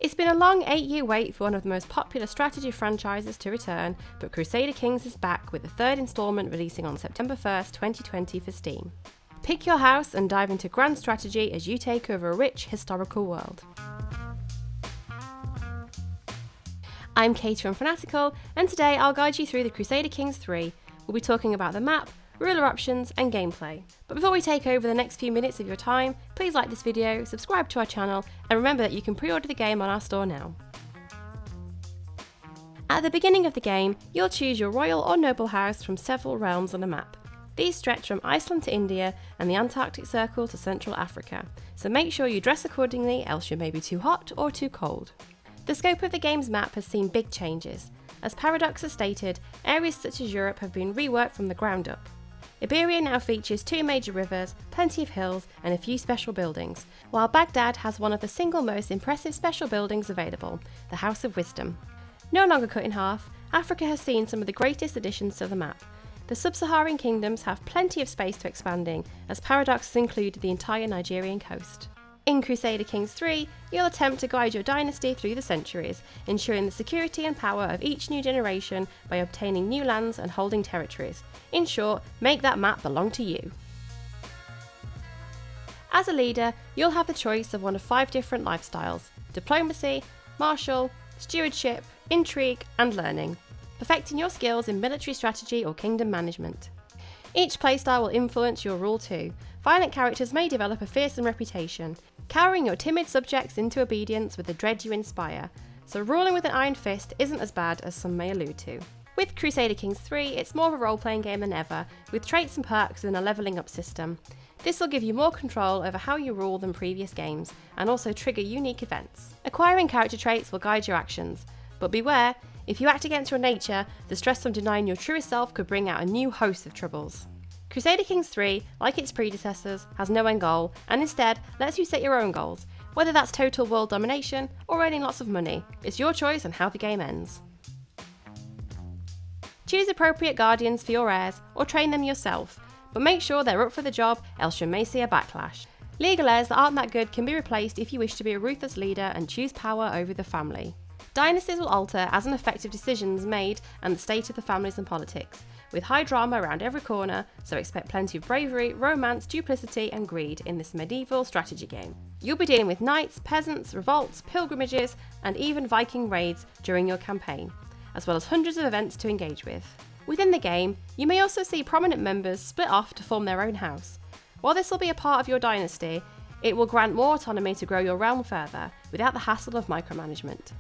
It's been a long 8-year wait for one of the most popular strategy franchises to return, but Crusader Kings is back with the third instalment releasing on September 1st, 2020 for Steam. Pick your house and dive into grand strategy as you take over a rich historical world. I'm Katie from Fanatical, and today I'll guide you through the Crusader Kings III. We'll be talking about the map, ruler options and gameplay. But before we take over the next few minutes of your time, please like this video, subscribe to our channel, and remember that you can pre-order the game on our store now. At the beginning of the game, you'll choose your royal or noble house from several realms on a map. These stretch from Iceland to India and the Antarctic Circle to Central Africa, so make sure you dress accordingly, else you may be too hot or too cold. The scope of the game's map has seen big changes. As Paradox has stated, areas such as Europe have been reworked from the ground up. Iberia now features 2 major rivers, plenty of hills and a few special buildings, while Baghdad has one of the single most impressive special buildings available, the House of Wisdom. No longer cut in half, Africa has seen some of the greatest additions to the map. The sub-Saharan kingdoms have plenty of space to expanding, as Paradox has included the entire Nigerian coast. In Crusader Kings III, you'll attempt to guide your dynasty through the centuries, ensuring the security and power of each new generation by obtaining new lands and holding territories. In short, make that map belong to you. As a leader, you'll have the choice of one of 5 different lifestyles: diplomacy, martial, stewardship, intrigue, and learning, perfecting your skills in military strategy or kingdom management. Each playstyle will influence your rule too. Violent characters may develop a fearsome reputation, cowering your timid subjects into obedience with the dread you inspire, so ruling with an iron fist isn't as bad as some may allude to. With Crusader Kings III, it's more of a role-playing game than ever, with traits and perks and a levelling up system. This will give you more control over how you rule than previous games, and also trigger unique events. Acquiring character traits will guide your actions, but beware, if you act against your nature, the stress from denying your truest self could bring out a new host of troubles. Crusader Kings III, like its predecessors, has no end goal, and instead lets you set your own goals, whether that's total world domination or earning lots of money. It's your choice on how the game ends. Choose appropriate guardians for your heirs, or train them yourself, but make sure they're up for the job, else you may see a backlash. Legal heirs that aren't that good can be replaced if you wish to be a ruthless leader and choose power over the family. Dynasties will alter as an effect of decisions made and the state of the families and politics, with high drama around every corner, so expect plenty of bravery, romance, duplicity and greed in this medieval strategy game. You'll be dealing with knights, peasants, revolts, pilgrimages and even Viking raids during your campaign, as well as hundreds of events to engage with. Within the game, you may also see prominent members split off to form their own house. While this will be a part of your dynasty, it will grant more autonomy to grow your realm further, without the hassle of micromanagement.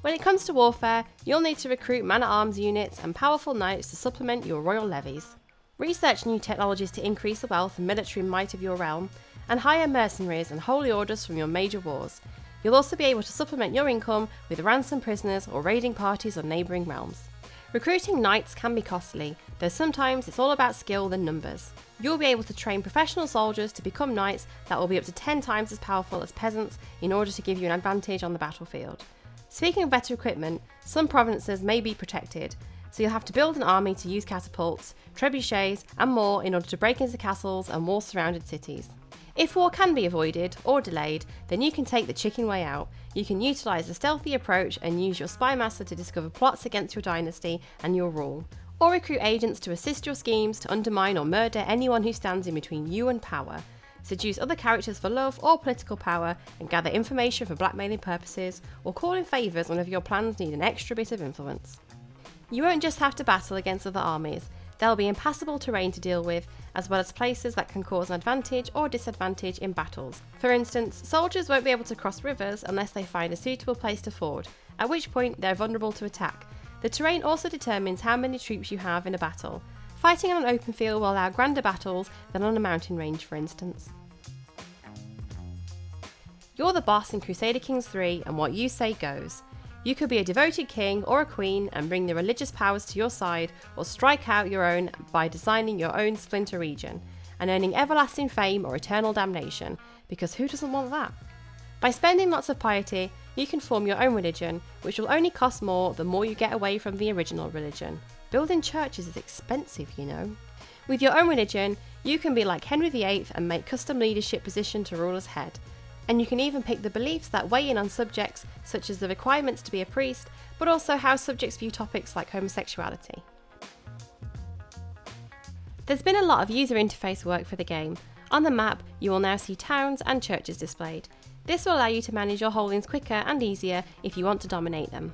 When it comes to warfare, you'll need to recruit man-at-arms units and powerful knights to supplement your royal levies. Research new technologies to increase the wealth and military might of your realm, and hire mercenaries and holy orders from your major wars. You'll also be able to supplement your income with ransom prisoners or raiding parties on neighbouring realms. Recruiting knights can be costly, though sometimes it's all about skill than numbers. You'll be able to train professional soldiers to become knights that will be up to 10 times as powerful as peasants in order to give you an advantage on the battlefield. Speaking of better equipment, some provinces may be protected, so you'll have to build an army to use catapults, trebuchets and more in order to break into castles and wall-surrounded cities. If war can be avoided or delayed, then you can take the chicken way out. You can utilise a stealthy approach and use your spy master to discover plots against your dynasty and your rule, or recruit agents to assist your schemes to undermine or murder anyone who stands in between you and power. Seduce other characters for love or political power and gather information for blackmailing purposes, or call in favours whenever your plans need an extra bit of influence. You won't just have to battle against other armies, there'll be impassable terrain to deal with, as well as places that can cause an advantage or disadvantage in battles. For instance, soldiers won't be able to cross rivers unless they find a suitable place to ford, at which point they're vulnerable to attack. The terrain also determines how many troops you have in a battle. Fighting on an open field will allow grander battles than on a mountain range, for instance. You're the boss in Crusader Kings III, and what you say goes. You could be a devoted king or a queen and bring the religious powers to your side, or strike out your own by designing your own splinter region, and earning everlasting fame or eternal damnation, because who doesn't want that? By spending lots of piety, you can form your own religion, which will only cost more the more you get away from the original religion. Building churches is expensive, you know. With your own religion, you can be like Henry VIII and make custom leadership position to rule as head. And you can even pick the beliefs that weigh in on subjects, such as the requirements to be a priest, but also how subjects view topics like homosexuality. There's been a lot of user interface work for the game. On the map, you will now see towns and churches displayed. This will allow you to manage your holdings quicker and easier if you want to dominate them.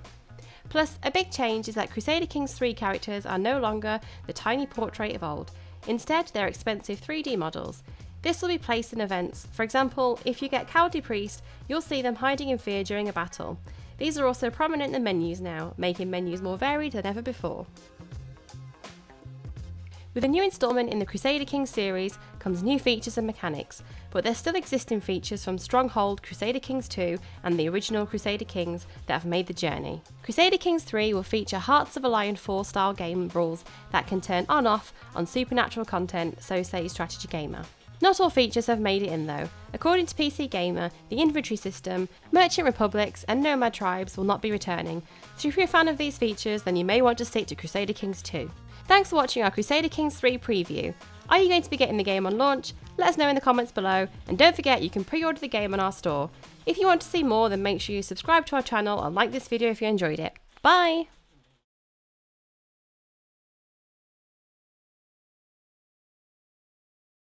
Plus, a big change is that Crusader Kings III characters are no longer the tiny portrait of old. Instead, they're expensive 3D models. This will be placed in events. For example, if you get Cowardly Priest, you'll see them hiding in fear during a battle. These are also prominent in menus now, making menus more varied than ever before. With a new installment in the Crusader Kings series comes new features and mechanics, but there still existing features from Stronghold, Crusader Kings II and the original Crusader Kings that have made the journey. Crusader Kings III will feature Hearts of a Lion 4 style game rules that can turn on-off on supernatural content, so says Strategy Gamer. Not all features have made it in though. According to PC Gamer, the inventory system, merchant republics and nomad tribes will not be returning, so if you're a fan of these features then you may want to stick to Crusader Kings II. Thanks for watching our Crusader Kings III preview. Are you going to be getting the game on launch? Let us know in the comments below, and don't forget you can pre-order the game on our store. If you want to see more, then make sure you subscribe to our channel and like this video if you enjoyed it. Bye!